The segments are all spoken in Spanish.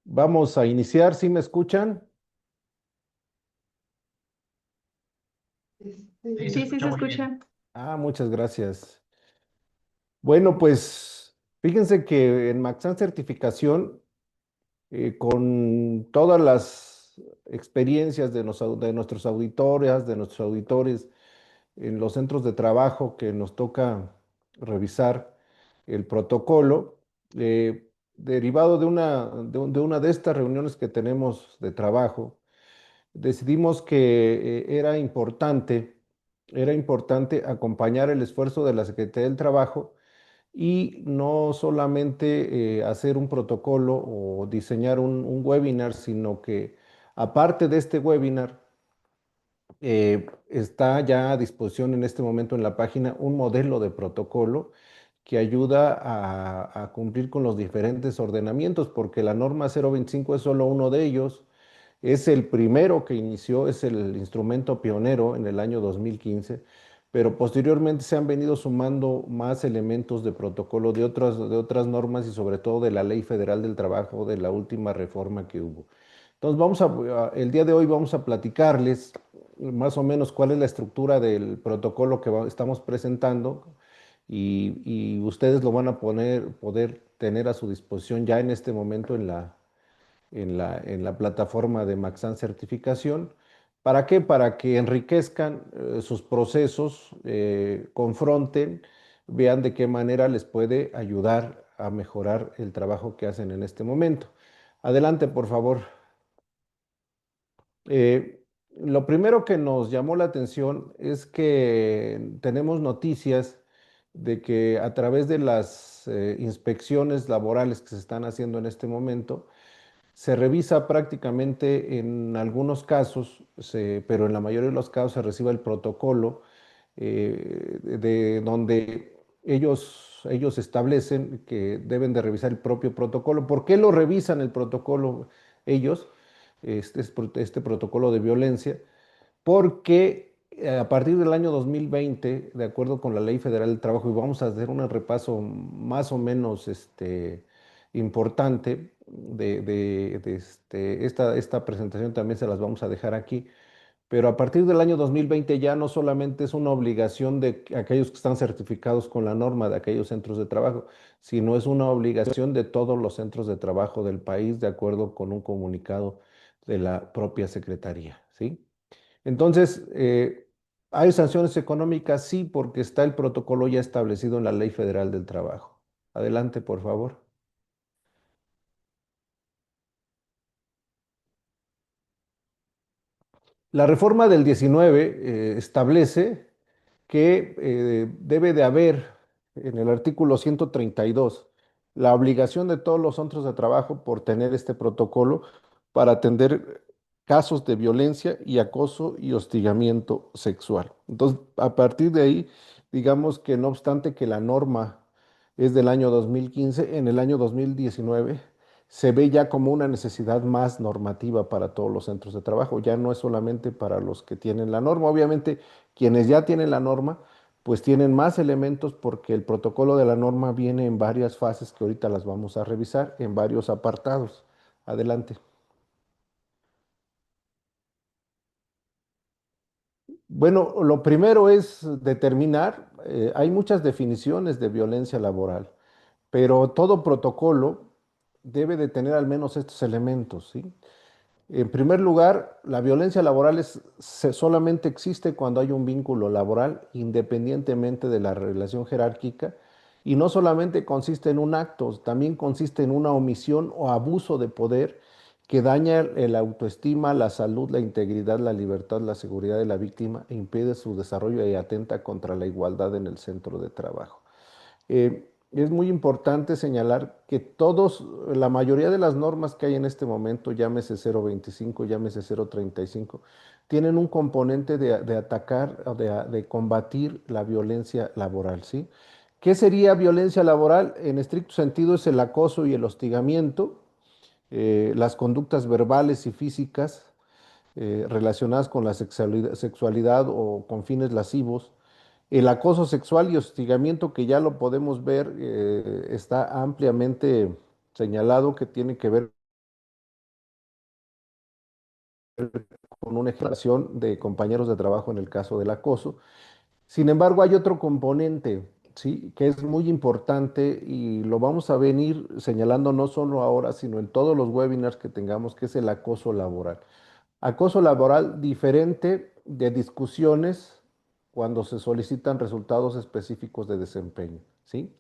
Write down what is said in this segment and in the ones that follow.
Vamos a iniciar, ¿sí me escuchan? Sí, se Sí, escucha se muy bien. escucha. Muchas gracias. Bueno, pues fíjense que en Maxan Certificación, con todas las experiencias de nuestros auditores, de nuestros auditores en los centros de trabajo que nos toca revisar el protocolo, derivado de una de estas reuniones que tenemos de trabajo, decidimos que era importante acompañar el esfuerzo de la Secretaría del Trabajo y no solamente hacer un protocolo o diseñar un webinar, sino que aparte de este webinar, está ya a disposición en este momento en la página un modelo de protocolo que ayuda a cumplir con los diferentes ordenamientos, porque la norma 025 es solo uno de ellos. Es el primero que inició, es el instrumento pionero en el año 2015, pero posteriormente se han venido sumando más elementos de protocolo de otras normas y sobre todo de la Ley Federal del Trabajo, de la última reforma que hubo. Entonces, el día de hoy vamos a platicarles más o menos cuál es la estructura del protocolo que estamos presentando y ustedes lo van a poder tener a su disposición ya en este momento en la plataforma de Maxan Certificación. ¿Para qué? Para que enriquezcan sus procesos, confronten, vean de qué manera les puede ayudar a mejorar el trabajo que hacen en este momento. Adelante, por favor. Lo primero que nos llamó la atención es que tenemos noticias de que a través de las inspecciones laborales que se están haciendo en este momento, se revisa prácticamente en algunos casos, pero en la mayoría de los casos se recibe el protocolo de donde ellos establecen que deben de revisar el propio protocolo. ¿Por qué lo revisan el protocolo ellos? Este protocolo de violencia, porque a partir del año 2020, de acuerdo con la Ley Federal del Trabajo, y vamos a hacer un repaso más o menos importante esta presentación también se las vamos a dejar aquí, pero a partir del año 2020 ya no solamente es una obligación de aquellos que están certificados con la norma de aquellos centros de trabajo, sino es una obligación de todos los centros de trabajo del país, de acuerdo con un comunicado de la propia Secretaría, ¿sí? Entonces, ¿hay sanciones económicas? Sí, porque está el protocolo ya establecido en la Ley Federal del Trabajo. Adelante, por favor. La reforma del 19 establece que debe de haber en el artículo 132 la obligación de todos los centros de trabajo por tener este protocolo para atender casos de violencia y acoso y hostigamiento sexual. Entonces, a partir de ahí, digamos que no obstante que la norma es del año 2015, en el año 2019 se ve ya como una necesidad más normativa para todos los centros de trabajo, ya no es solamente para los que tienen la norma. Obviamente, quienes ya tienen la norma, pues tienen más elementos porque el protocolo de la norma viene en varias fases que ahorita las vamos a revisar, en varios apartados. Adelante. Bueno, lo primero es determinar, hay muchas definiciones de violencia laboral, pero todo protocolo debe de tener al menos estos elementos, ¿sí? En primer lugar, la violencia laboral solamente existe cuando hay un vínculo laboral, independientemente de la relación jerárquica, y no solamente consiste en un acto, también consiste en una omisión o abuso de poder que daña el autoestima, la salud, la integridad, la libertad, la seguridad de la víctima e impide su desarrollo y atenta contra la igualdad en el centro de trabajo. Es muy importante señalar que la mayoría de las normas que hay en este momento, llámese 025, llámese 035, tienen un componente de atacar, o de combatir la violencia laboral, ¿sí? ¿Qué sería violencia laboral? En estricto sentido es el acoso y el hostigamiento, las conductas verbales y físicas relacionadas con la sexualidad o con fines lascivos. El acoso sexual y hostigamiento, que ya lo podemos ver, está ampliamente señalado que tiene que ver con una ejemplación de compañeros de trabajo en el caso del acoso. Sin embargo, hay otro componente, ¿sí? Que es muy importante y lo vamos a venir señalando no solo ahora, sino en todos los webinars que tengamos, que es el acoso laboral. Acoso laboral diferente de discusiones cuando se solicitan resultados específicos de desempeño, ¿sí?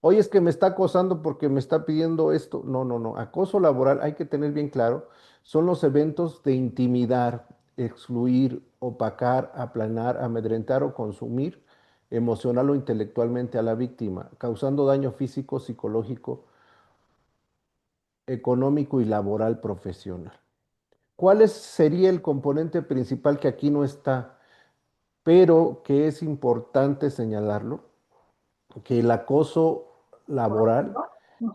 Oye, es que me está acosando porque me está pidiendo esto. No, no, no. Acoso laboral, hay que tener bien claro, son los eventos de intimidar, excluir, opacar, aplanar, amedrentar o consumir emocional o intelectualmente a la víctima, causando daño físico, psicológico, económico y laboral profesional. Sería el componente principal que aquí no está, pero que es importante señalarlo? Que el acoso laboral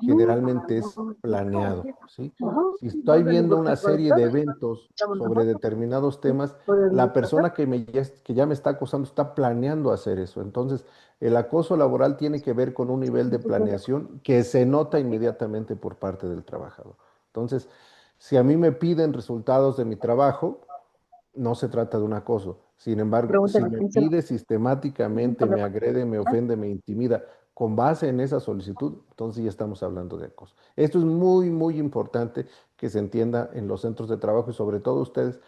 generalmente es planeado, ¿sí? Si estoy viendo una serie de eventos sobre determinados temas, la persona que ya me está acosando está planeando hacer eso. Entonces, el acoso laboral tiene que ver con un nivel de planeación que se nota inmediatamente por parte del trabajador. Entonces, si a mí me piden resultados de mi trabajo, no se trata de un acoso. Sin embargo, si me pide sistemáticamente, me agrede, me ofende, me intimida, con base en esa solicitud, entonces ya estamos hablando de acoso. Esto es muy, muy importante que se entienda en los centros de trabajo y sobre todo ustedes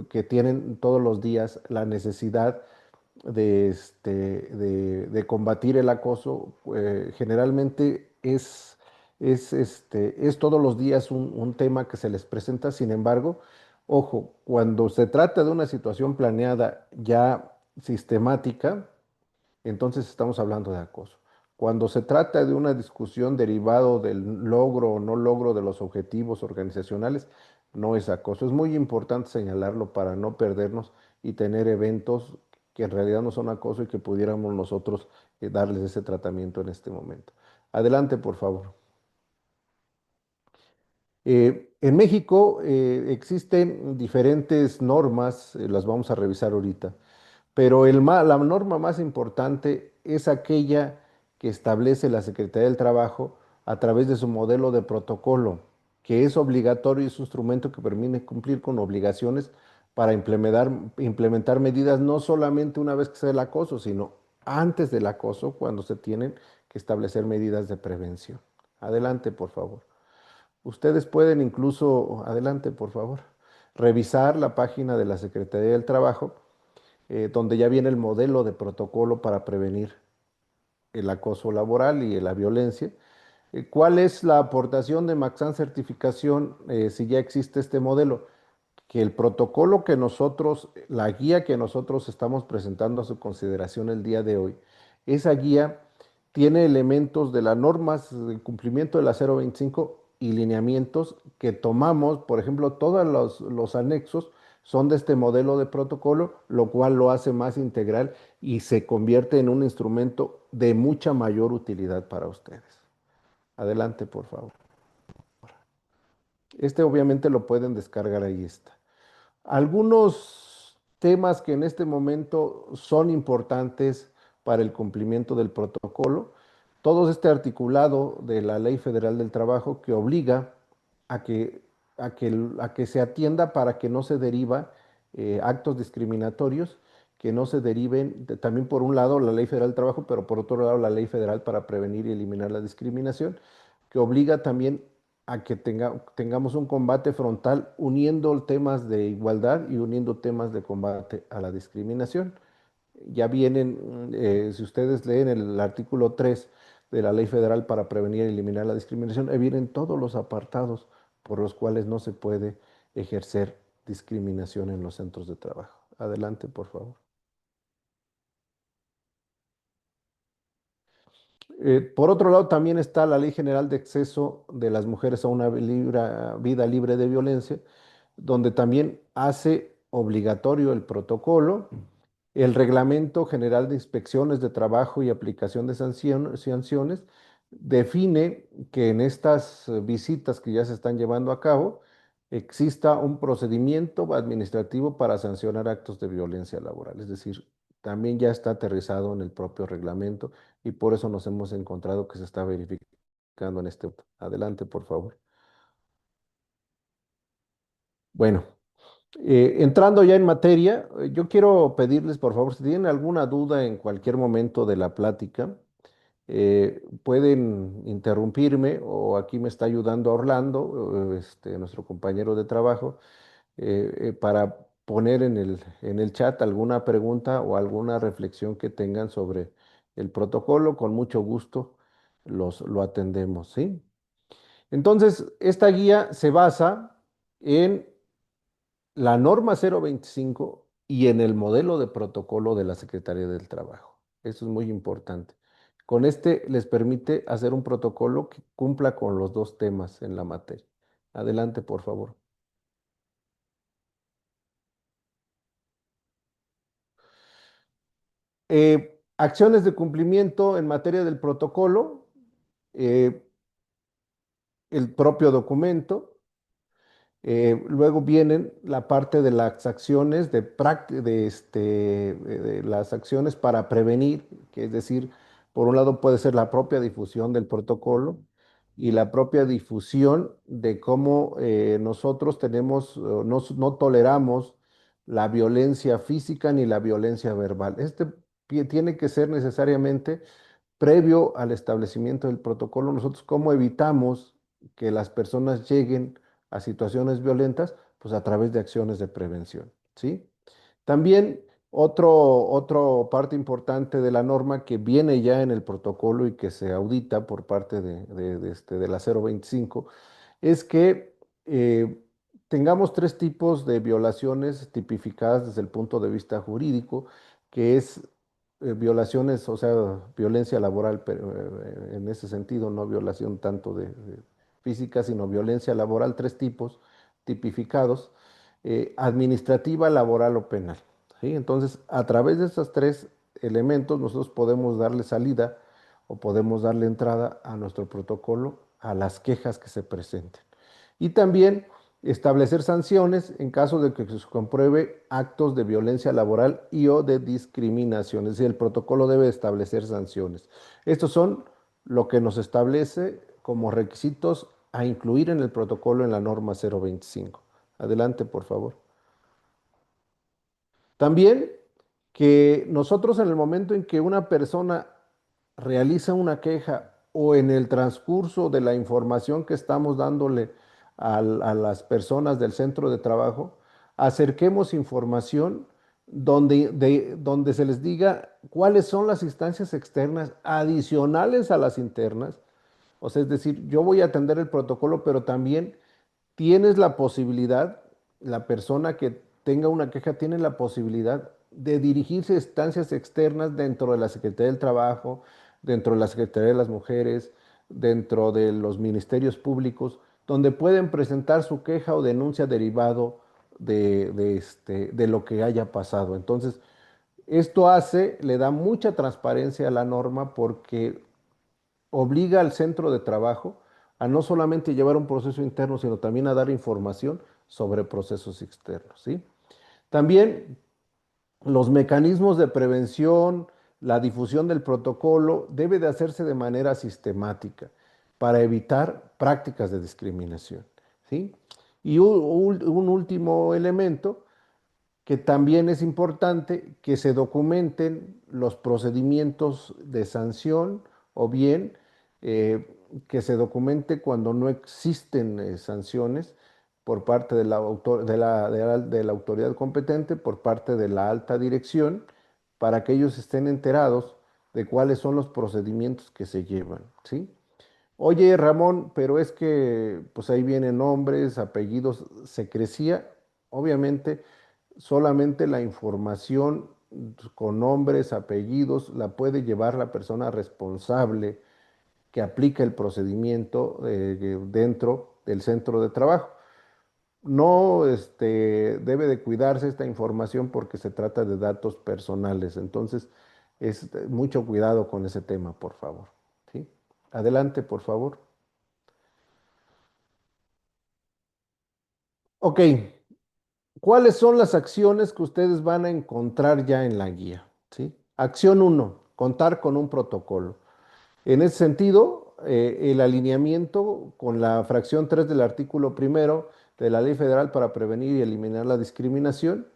que tienen todos los días la necesidad de combatir el acoso. Generalmente es todos los días un tema que se les presenta. Sin embargo, ojo, cuando se trata de una situación planeada ya sistemática, entonces estamos hablando de acoso. Cuando se trata de una discusión derivado del logro o no logro de los objetivos organizacionales, no es acoso. Es muy importante señalarlo para no perdernos y tener eventos que en realidad no son acoso y que pudiéramos nosotros darles ese tratamiento en este momento. Adelante, por favor. En México existen diferentes normas, las vamos a revisar ahorita. Pero la norma más importante es aquella que establece la Secretaría del Trabajo a través de su modelo de protocolo, que es obligatorio y es un instrumento que permite cumplir con obligaciones para implementar medidas no solamente una vez que se da el acoso, sino antes del acoso, cuando se tienen que establecer medidas de prevención. Adelante, por favor. Ustedes pueden incluso, adelante, por favor, revisar la página de la Secretaría del Trabajo donde ya viene el modelo de protocolo para prevenir el acoso laboral y la violencia. ¿Cuál es la aportación de Maxan Certificación si ya existe este modelo? Que el protocolo que nosotros, la guía que nosotros estamos presentando a su consideración el día de hoy, esa guía tiene elementos de las normas de cumplimiento de la 025 y lineamientos que tomamos, por ejemplo, todos los anexos son de este modelo de protocolo, lo cual lo hace más integral y se convierte en un instrumento de mucha mayor utilidad para ustedes. Adelante, por favor. Este obviamente lo pueden descargar, ahí está. Algunos temas que en este momento son importantes para el cumplimiento del protocolo, todo este articulado de la Ley Federal del Trabajo que obliga a que se atienda para que no se deriva actos discriminatorios, que no se deriven, también por un lado la Ley Federal del Trabajo, pero por otro lado la Ley Federal para prevenir y eliminar la discriminación, que obliga también a que tengamos un combate frontal uniendo temas de igualdad y uniendo temas de combate a la discriminación. Ya vienen, si ustedes leen el artículo 3 de la Ley Federal para prevenir y eliminar la discriminación, ahí vienen todos los apartados por los cuales no se puede ejercer discriminación en los centros de trabajo. Adelante, por favor. Por otro lado, también está la Ley General de Acceso de las Mujeres a una vida libre de violencia, donde también hace obligatorio el protocolo, el Reglamento General de Inspecciones de Trabajo y Aplicación de sanciones, define que en estas visitas que ya se están llevando a cabo, exista un procedimiento administrativo para sancionar actos de violencia laboral. Es decir, también ya está aterrizado en el propio reglamento y por eso nos hemos encontrado que se está verificando en este punto. Adelante, por favor. Bueno, entrando ya en materia, yo quiero pedirles, por favor, si tienen alguna duda en cualquier momento de la plática, pueden interrumpirme o aquí me está ayudando Orlando, nuestro compañero de trabajo, para poner en el chat alguna pregunta o alguna reflexión que tengan sobre el protocolo. Con mucho gusto lo atendemos, ¿sí? Entonces, esta guía se basa en la norma 025 y en el modelo de protocolo de la Secretaría del Trabajo. Eso es muy importante. Con este les permite hacer un protocolo que cumpla con los dos temas en la materia. Adelante, por favor. Acciones de cumplimiento en materia del protocolo, eh, el propio documento. Luego vienen la parte de las acciones de las acciones para prevenir, que es decir, por un lado puede ser la propia difusión del protocolo y la propia difusión de cómo nosotros tenemos, no toleramos la violencia física ni la violencia verbal. Tiene que ser necesariamente previo al establecimiento del protocolo. Nosotros cómo evitamos que las personas lleguen a situaciones violentas, pues a través de acciones de prevención, ¿sí? También otro parte importante de la norma que viene ya en el protocolo y que se audita por parte de la 025 es que tengamos tres tipos de violaciones tipificadas desde el punto de vista jurídico, que es violaciones, o sea, violencia laboral, pero en ese sentido, no violación tanto de física, sino violencia laboral, tres tipos tipificados, administrativa, laboral o penal. ¿Sí? Entonces, a través de estos tres elementos, nosotros podemos darle salida o podemos darle entrada a nuestro protocolo a las quejas que se presenten. Y también establecer sanciones en caso de que se compruebe actos de violencia laboral y o de discriminación. Es decir, el protocolo debe establecer sanciones. Estos son lo que nos establece como requisitos a incluir en el protocolo en la norma 025. Adelante, por favor. También que nosotros en el momento en que una persona realiza una queja o en el transcurso de la información que estamos dándole a las personas del centro de trabajo, acerquemos información donde se les diga cuáles son las instancias externas adicionales a las internas. O sea, es decir, yo voy a atender el protocolo, pero también tienes la posibilidad, la persona que tenga una queja tiene la posibilidad de dirigirse a instancias externas dentro de la Secretaría del Trabajo, dentro de la Secretaría de las Mujeres, dentro de los ministerios públicos, donde pueden presentar su queja o denuncia derivado de lo que haya pasado. Entonces, le da mucha transparencia a la norma porque obliga al centro de trabajo a no solamente llevar un proceso interno, sino también a dar información sobre procesos externos, ¿sí? También los mecanismos de prevención, la difusión del protocolo debe de hacerse de manera sistemática para evitar prácticas de discriminación, ¿sí? Y un último elemento que también es importante que se documenten los procedimientos de sanción o bien eh, que se documente cuando no existen sanciones por parte de de la autoridad competente, por parte de la alta dirección, para que ellos estén enterados de cuáles son los procedimientos que se llevan, ¿sí? Oye, Ramón, pero es que pues ahí vienen nombres, apellidos, se crecía, obviamente solamente la información con nombres, apellidos, la puede llevar la persona responsable que aplica el procedimiento dentro del centro de trabajo. No, debe de cuidarse esta información porque se trata de datos personales. Entonces, mucho cuidado con ese tema, por favor. ¿Sí? Adelante, por favor. Ok, ¿cuáles son las acciones que ustedes van a encontrar ya en la guía? ¿Sí? Acción uno, contar con un protocolo. En ese sentido, el alineamiento con la fracción 3 del artículo primero de la Ley Federal para Prevenir y Eliminar la Discriminación,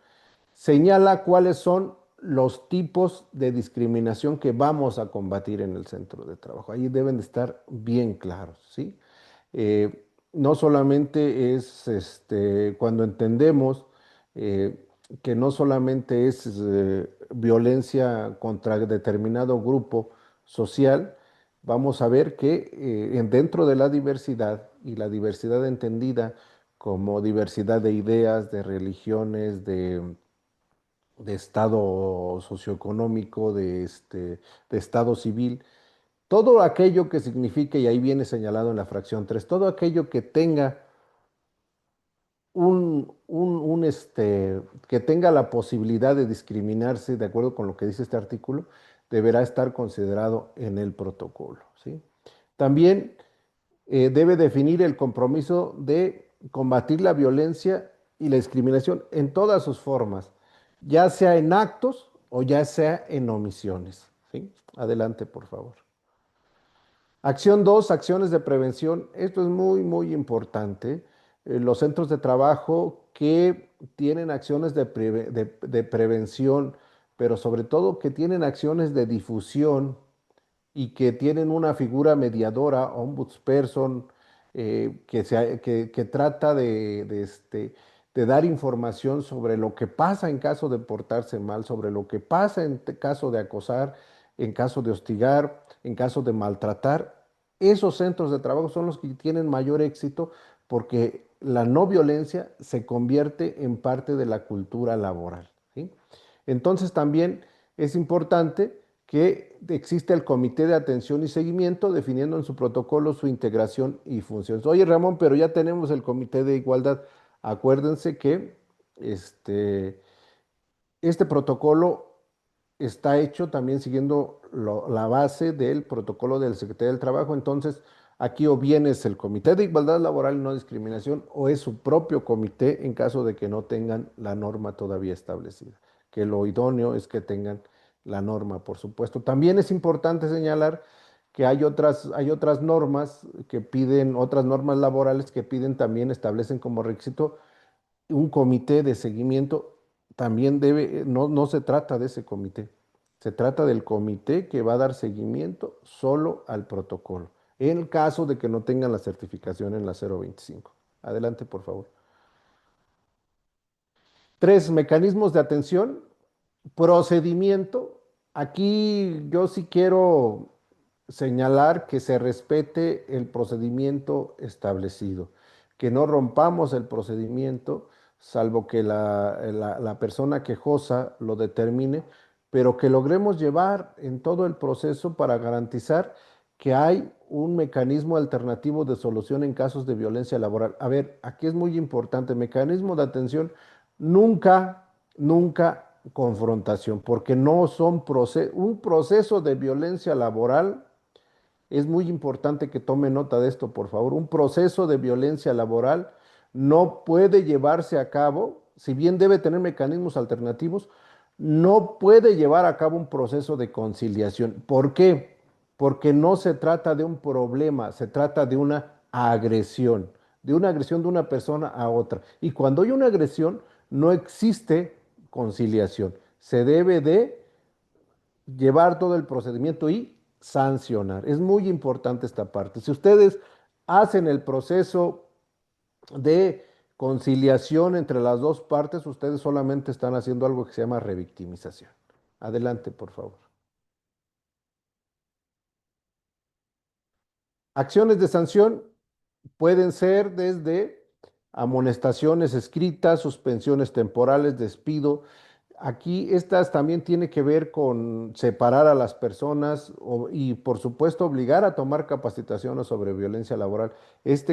señala cuáles son los tipos de discriminación que vamos a combatir en el centro de trabajo. Ahí deben de estar bien claros, ¿sí? No solamente es cuando entendemos eh, que no solamente es violencia contra determinado grupo social, vamos a ver que dentro de la diversidad, y la diversidad entendida como diversidad de ideas, de religiones, de estado socioeconómico, de estado civil, todo aquello que signifique, y ahí viene señalado en la fracción 3, todo aquello que tenga que tenga la posibilidad de discriminarse de acuerdo con lo que dice este artículo, deberá estar considerado en el protocolo, ¿sí? También debe definir el compromiso de combatir la violencia y la discriminación en todas sus formas, ya sea en actos o ya sea en omisiones, ¿sí? Adelante, por favor. Acción 2, acciones de prevención. Esto es muy, muy importante. Los centros de trabajo que tienen acciones de prevención, pero sobre todo que tienen acciones de difusión y que tienen una figura mediadora, ombudsperson, que trata de dar información sobre lo que pasa en caso de portarse mal, sobre lo que pasa en caso de acosar, en caso de hostigar, en caso de maltratar. Esos centros de trabajo son los que tienen mayor éxito porque la no violencia se convierte en parte de la cultura laboral, ¿sí? Entonces también es importante que existe el Comité de Atención y Seguimiento, definiendo en su protocolo su integración y funciones. Oye, Ramón, pero ya tenemos el Comité de Igualdad. Acuérdense que este, este protocolo está hecho también siguiendo la base del protocolo del Secretario del Trabajo. Entonces, aquí o bien es el Comité de Igualdad Laboral y No Discriminación o es su propio comité en caso de que no tengan la norma todavía establecida. Que lo idóneo es que tengan la norma, por supuesto. También es importante señalar que hay otras normas que piden, otras normas laborales que piden también, establecen como requisito un comité de seguimiento. También debe, no se trata de ese comité, se trata del comité que va a dar seguimiento solo al protocolo, en el caso de que no tengan la certificación en la 025. Adelante, por favor. Tres, mecanismos de atención. Procedimiento. Aquí yo sí quiero señalar que se respete el procedimiento establecido, que no rompamos el procedimiento, salvo que la persona quejosa lo determine, pero que logremos llevar en todo el proceso para garantizar que hay un mecanismo alternativo de solución en casos de violencia laboral. A ver, aquí es muy importante, mecanismo de atención, nunca, nunca confrontación, porque no son un proceso de violencia laboral. Es muy importante que tome nota de esto, por favor. Un proceso de violencia laboral no puede llevarse a cabo, si bien debe tener mecanismos alternativos, no puede llevar a cabo un proceso de conciliación. ¿Por qué? Porque no se trata de un problema, se trata de una agresión de una persona a otra. Y cuando hay una agresión, no existe conciliación. Se debe de llevar todo el procedimiento y sancionar. Es muy importante esta parte. Si ustedes hacen el proceso de conciliación entre las dos partes, ustedes solamente están haciendo algo que se llama revictimización. Adelante, por favor. Acciones de sanción pueden ser desde amonestaciones escritas, suspensiones temporales, despido. Aquí estas también tiene que ver con separar a las personas y por supuesto obligar a tomar capacitaciones sobre violencia laboral.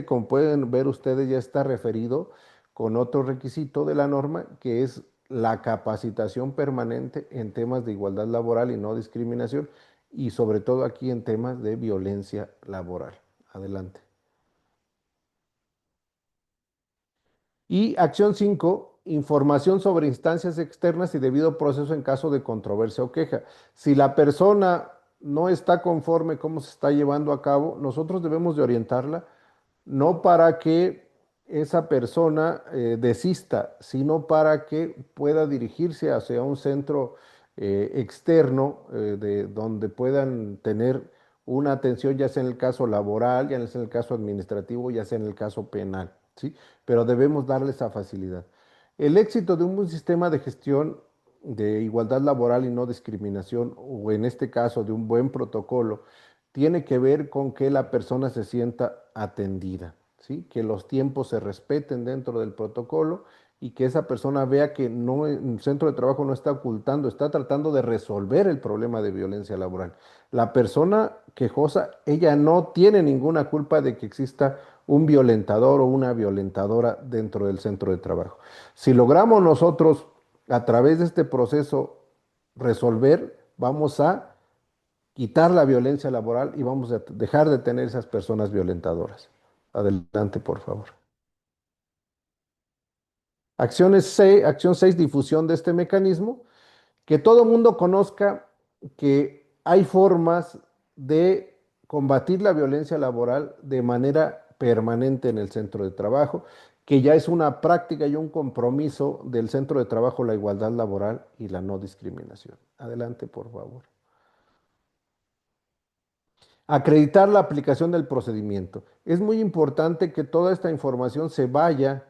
Como pueden ver ustedes, ya está referido con otro requisito de la norma, que es la capacitación permanente en temas de igualdad laboral y no discriminación, y sobre todo aquí en temas de violencia laboral. Adelante. Y acción 5, información sobre instancias externas y debido proceso en caso de controversia o queja. Si la persona no está conforme cómo se está llevando a cabo, nosotros debemos de orientarla, no para que esa persona desista, sino para que pueda dirigirse hacia un centro externo de donde puedan tener una atención, ya sea en el caso laboral, ya sea en el caso administrativo, ya sea en el caso penal, ¿sí? Pero debemos darle esa facilidad. El éxito de un buen sistema de gestión de igualdad laboral y no discriminación, o en este caso de un buen protocolo, tiene que ver con que la persona se sienta atendida, ¿sí? Que los tiempos se respeten dentro del protocolo y que esa persona vea que no, el centro de trabajo no está ocultando, está tratando de resolver el problema de violencia laboral. La persona quejosa, ella no tiene ninguna culpa de que exista un violentador o una violentadora dentro del centro de trabajo. Si logramos nosotros a través de este proceso resolver, vamos a quitar la violencia laboral y vamos a dejar de tener esas personas violentadoras. Adelante, por favor. Acción 6, difusión de este mecanismo. Que todo mundo conozca que hay formas de combatir la violencia laboral de manera permanente en el centro de trabajo, que ya es una práctica y un compromiso del centro de trabajo, la igualdad laboral y la no discriminación. Adelante, por favor. Acreditar la aplicación del procedimiento. Es muy importante que toda esta información se vaya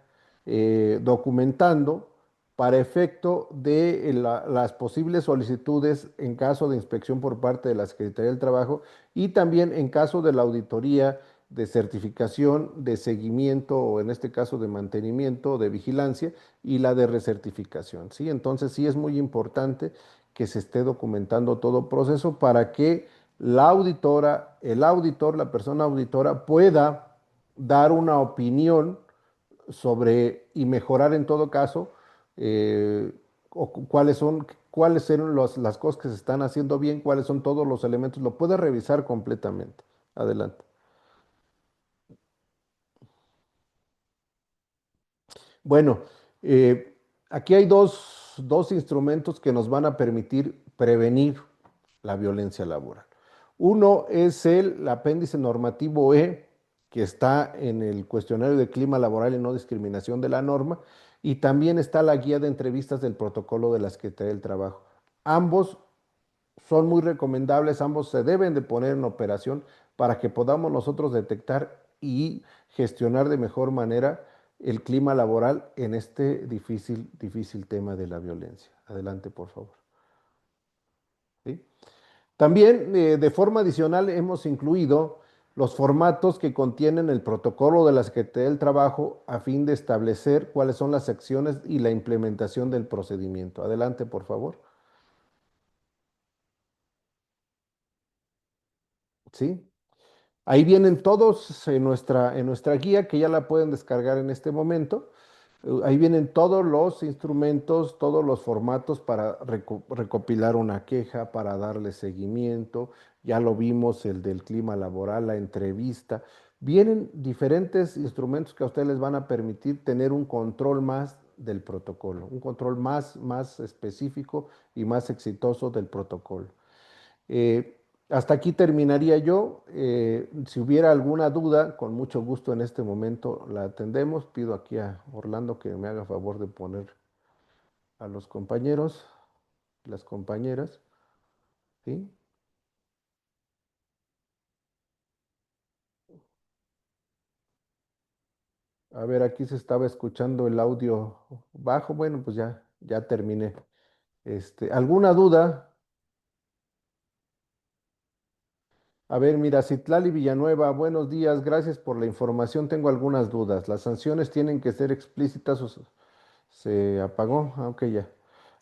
documentando para efecto de las posibles solicitudes en caso de inspección por parte de la Secretaría del Trabajo y también en caso de la auditoría de certificación, de seguimiento o en este caso de mantenimiento, de vigilancia y la de recertificación, ¿sí? Entonces sí es muy importante que se esté documentando todo proceso para que la auditora, el auditor, la persona auditora pueda dar una opinión sobre y mejorar en todo caso eh, cuáles son las cosas que se están haciendo bien, cuáles son todos los elementos, lo puede revisar completamente. Adelante. Bueno, eh, aquí hay dos instrumentos que nos van a permitir prevenir la violencia laboral. Uno es el apéndice normativo E, que está en el cuestionario de clima laboral y no discriminación de la norma, y también está la guía de entrevistas del protocolo de la Secretaría del Trabajo. Ambos son muy recomendables, ambos se deben de poner en operación para que podamos nosotros detectar y gestionar de mejor manera el clima laboral en este difícil tema de la violencia. Adelante, por favor. ¿Sí? También de forma adicional hemos incluido los formatos que contienen el protocolo de la Secretaría del Trabajo a fin de establecer cuáles son las acciones y la implementación del procedimiento. Adelante, por favor. ¿Sí? Ahí vienen todos en nuestra guía, que ya la pueden descargar en este momento. Ahí vienen todos los instrumentos, todos los formatos para recopilar una queja, para darle seguimiento. Ya lo vimos, el del clima laboral, la entrevista. Vienen diferentes instrumentos que a ustedes les van a permitir tener un control más del protocolo, un control más específico y más exitoso del protocolo. Hasta aquí terminaría yo. Si hubiera alguna duda, con mucho gusto en este momento la atendemos. Pido aquí a Orlando que me haga favor de poner a los compañeros, las compañeras, ¿sí? A ver, aquí se estaba escuchando el audio bajo. Bueno, pues ya terminé. ¿Alguna duda? A ver, mira, Citlali Villanueva, buenos días, gracias por la información. Tengo algunas dudas. ¿Las sanciones tienen que ser explícitas o se apagó? Ah, ok, ya.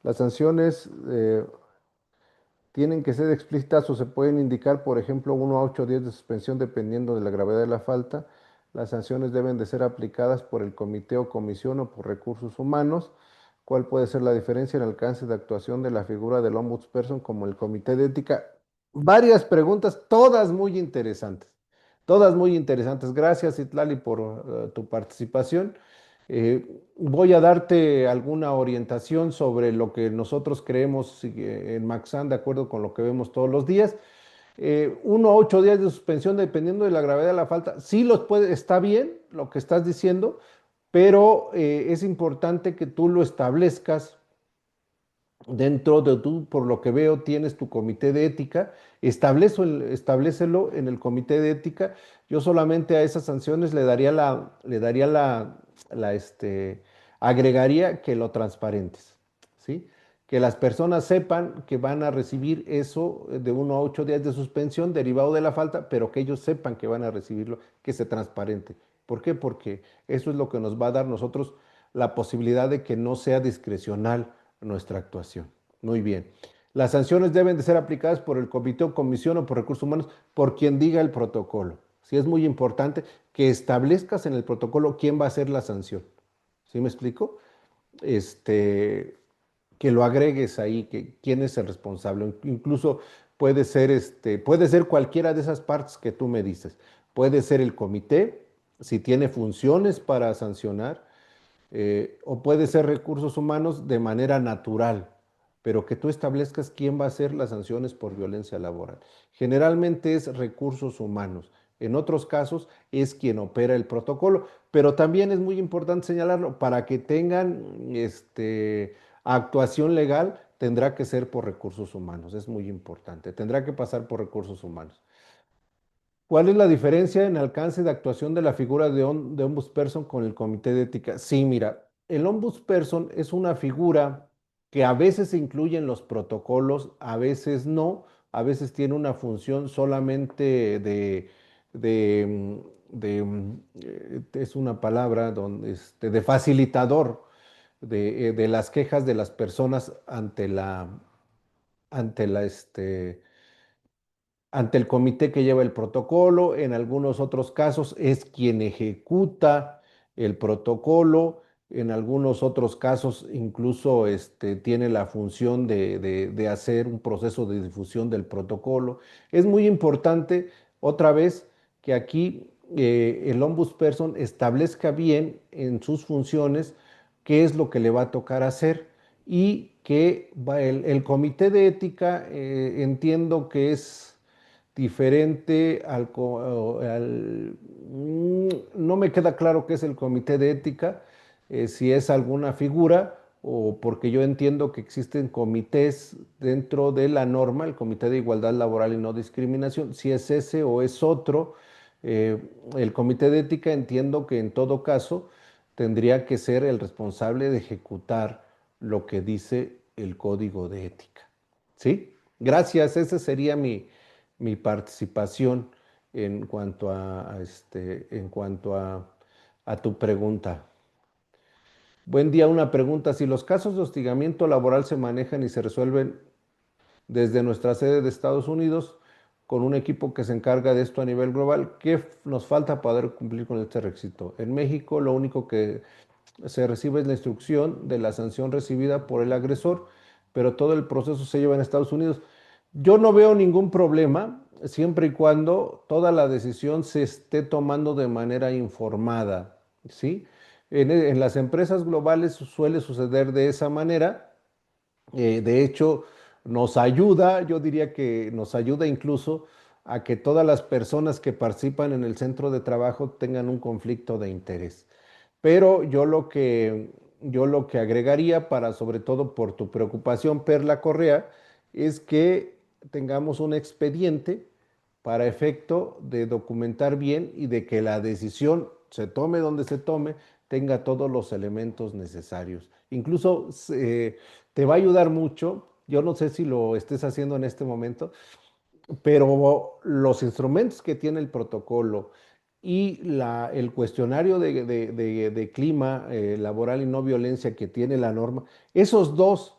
Las sanciones tienen que ser explícitas o se pueden indicar, por ejemplo, 1 a 8 días de suspensión dependiendo de la gravedad de la falta. Las sanciones deben de ser aplicadas por el comité o comisión o por recursos humanos. ¿Cuál puede ser la diferencia en el alcance de actuación de la figura del ombudsperson como el comité de ética? Varias preguntas, todas muy interesantes. Todas muy interesantes. Gracias, Itlali, por tu participación. Voy a darte alguna orientación sobre lo que nosotros creemos en Maxan, de acuerdo con lo que vemos todos los días. 1 a 8 días de suspensión, dependiendo de la gravedad de la falta. Sí los puede, está bien lo que estás diciendo, pero es importante que tú lo establezcas dentro de tú, por lo que veo, tienes tu comité de ética, establécelo en el comité de ética. Yo solamente a esas sanciones agregaría que lo transparentes, ¿sí? Que las personas sepan que van a recibir eso de 1 a 8 días de suspensión derivado de la falta, pero que ellos sepan que van a recibirlo, que se transparente. ¿Por qué? Porque eso es lo que nos va a dar nosotros la posibilidad de que no sea discrecional nuestra actuación. Muy bien. Las sanciones deben de ser aplicadas por el comité o comisión o por recursos humanos, por quien diga el protocolo. Sí, es muy importante que establezcas en el protocolo quién va a hacer la sanción. ¿Sí me explico? Este, que lo agregues ahí, que quién es el responsable. Incluso puede ser cualquiera de esas partes que tú me dices. Puede ser el comité, si tiene funciones para sancionar, o puede ser recursos humanos de manera natural, pero que tú establezcas quién va a hacer las sanciones por violencia laboral. Generalmente es recursos humanos. En otros casos es quien opera el protocolo, pero también es muy importante señalarlo, para que tengan actuación legal, tendrá que ser por recursos humanos, es muy importante, tendrá que pasar por recursos humanos. ¿Cuál es la diferencia en alcance de actuación de la figura de ombudsperson con el comité de ética? Sí, mira, el ombudsperson es una figura que a veces se incluye en los protocolos, a veces no, a veces tiene una función solamente de, es una palabra de facilitador de las quejas de las personas ante ante el comité que lleva el protocolo. En algunos otros casos es quien ejecuta el protocolo. En algunos otros casos incluso tiene la función de hacer un proceso de difusión del protocolo. Es muy importante, otra vez, que aquí el ombudsperson establezca bien en sus funciones qué es lo que le va a tocar hacer, y que el comité de ética, entiendo que es diferente no me queda claro qué es el comité de ética, si es alguna figura, o porque yo entiendo que existen comités dentro de la norma, el Comité de Igualdad Laboral y No Discriminación, si es ese o es otro. eh, el comité de ética, entiendo que en todo caso tendría que ser el responsable de ejecutar lo que dice el código de ética. ¿Sí? Gracias, esa sería mi participación en cuanto a tu pregunta. Buen día, una pregunta. Si los casos de hostigamiento laboral se manejan y se resuelven desde nuestra sede de Estados Unidos, con un equipo que se encarga de esto a nivel global, ¿qué nos falta para poder cumplir con este requisito? En México, lo único que se recibe es la instrucción de la sanción recibida por el agresor, pero todo el proceso se lleva en Estados Unidos. Yo no veo ningún problema siempre y cuando toda la decisión se esté tomando de manera informada, ¿sí? En las empresas globales suele suceder de esa manera. De hecho, nos ayuda, yo diría que nos ayuda incluso a que todas las personas que participan en el centro de trabajo tengan un conflicto de interés. Pero yo lo que agregaría, para, sobre todo por tu preocupación, Perla Correa, es que tengamos un expediente para efecto de documentar bien y de que la decisión, se tome donde se tome, tenga todos los elementos necesarios. Incluso te va a ayudar mucho, yo no sé si lo estés haciendo en este momento, pero los instrumentos que tiene el protocolo y el cuestionario de clima laboral y no violencia que tiene la norma, esos dos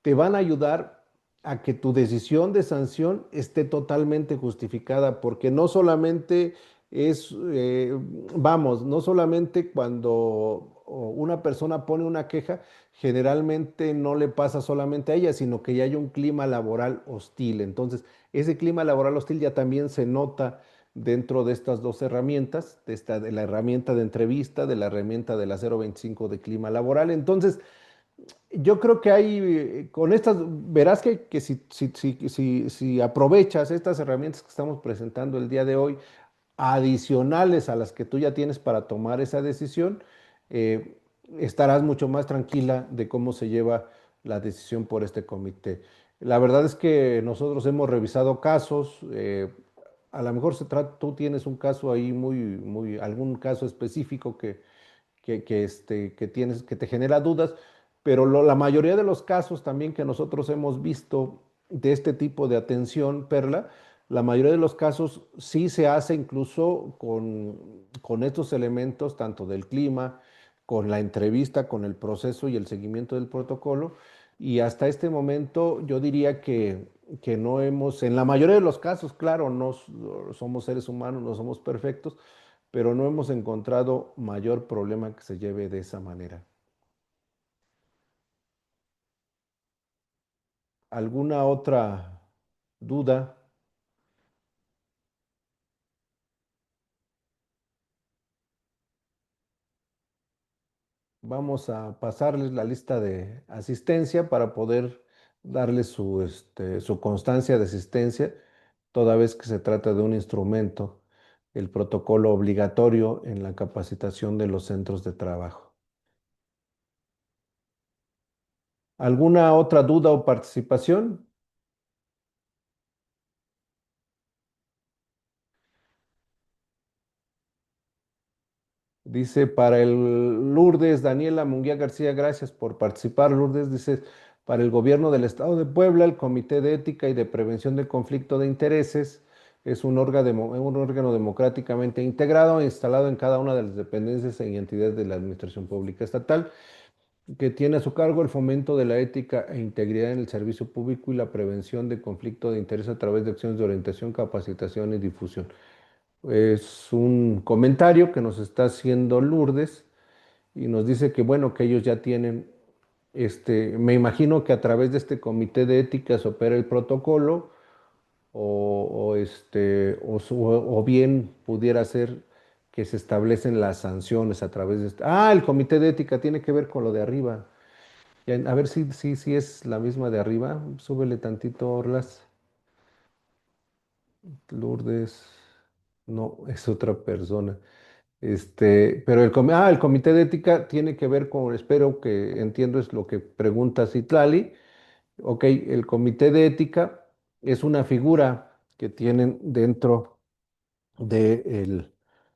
te van a ayudar a que tu decisión de sanción esté totalmente justificada, porque no solamente no solamente cuando una persona pone una queja, generalmente no le pasa solamente a ella, sino que ya hay un clima laboral hostil. Entonces, ese clima laboral hostil ya también se nota dentro de estas dos herramientas, de la herramienta de entrevista, de la herramienta de la 025 de clima laboral. Entonces, yo creo que hay, con estas, verás que si aprovechas estas herramientas que estamos presentando el día de hoy, adicionales a las que tú ya tienes para tomar esa decisión, eh, estarás mucho más tranquila de cómo se lleva la decisión por este comité. La verdad es que nosotros hemos revisado casos, a lo mejor tú tienes un caso ahí algún caso específico que tienes, que te genera dudas, pero la mayoría de los casos también que nosotros hemos visto de este tipo de atención, Perla, la mayoría de los casos sí se hace incluso con estos elementos, tanto del clima, con la entrevista, con el proceso y el seguimiento del protocolo. Y hasta este momento yo diría que no hemos, en la mayoría de los casos, claro, somos seres humanos, no somos perfectos, pero no hemos encontrado mayor problema que se lleve de esa manera. ¿Alguna otra duda? Vamos a pasarles la lista de asistencia para poder darles su constancia de asistencia, toda vez que se trata de un instrumento, el protocolo obligatorio en la capacitación de los centros de trabajo. ¿Alguna otra duda o participación? Dice para el Lourdes, Daniela Munguía García, gracias por participar. Lourdes dice, para el gobierno del Estado de Puebla, el Comité de Ética y de Prevención del Conflicto de Intereses es un órgano democráticamente integrado e instalado en cada una de las dependencias y entidades de la Administración Pública Estatal, que tiene a su cargo el fomento de la ética e integridad en el servicio público y la prevención de conflicto de interés a través de acciones de orientación, capacitación y difusión. Es un comentario que nos está haciendo Lourdes y nos dice que bueno, que ellos ya tienen, me imagino que a través de este comité de ética se opera el protocolo o bien pudiera ser que se establecen las sanciones a través de este. Ah, el comité de ética tiene que ver con lo de arriba. A ver si es la misma de arriba. Súbele tantito, Orlas. Lourdes. No, es otra persona. Pero el comité de ética tiene que ver con, espero que entiendo es lo que pregunta Citlali. Ok, el comité de ética es una figura que tienen dentro del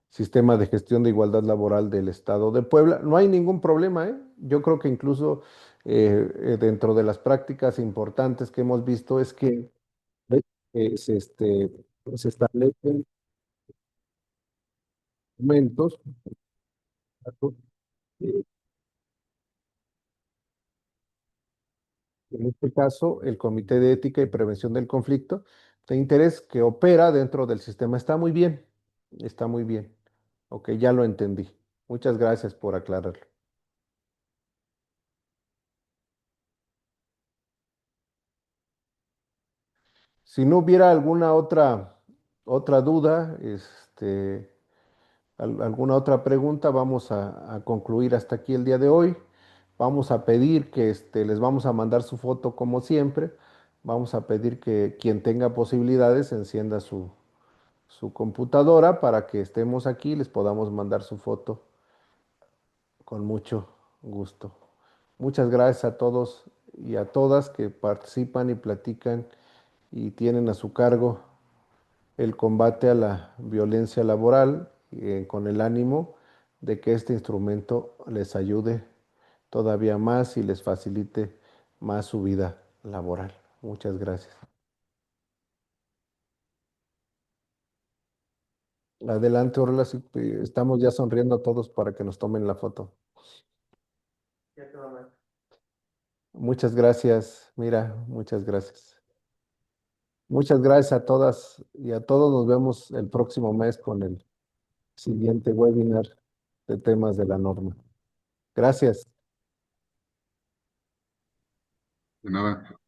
sistema de gestión de igualdad laboral del Estado de Puebla. No hay ningún problema, ¿eh? Yo creo que incluso dentro de las prácticas importantes que hemos visto es que se establecen documentos. eh, En este caso, el Comité de Ética y Prevención del Conflicto de Interés que opera dentro del sistema está muy bien, está muy bien. Ok, ya lo entendí. Muchas gracias por aclararlo. Si no hubiera alguna otra duda, alguna otra pregunta, vamos a concluir hasta aquí el día de hoy. Vamos a pedir que les vamos a mandar su foto como siempre. Vamos a pedir que quien tenga posibilidades encienda su computadora para que estemos aquí y les podamos mandar su foto con mucho gusto. Muchas gracias a todos y a todas que participan y platican y tienen a su cargo el combate a la violencia laboral, con el ánimo de que este instrumento les ayude todavía más y les facilite más su vida laboral. Muchas gracias. Adelante, Orla, estamos ya sonriendo todos para que nos tomen la foto. Muchas gracias, mira, muchas gracias. Muchas gracias a todas y a todos. Nos vemos el próximo mes con el siguiente webinar de temas de la norma. Gracias. De nada.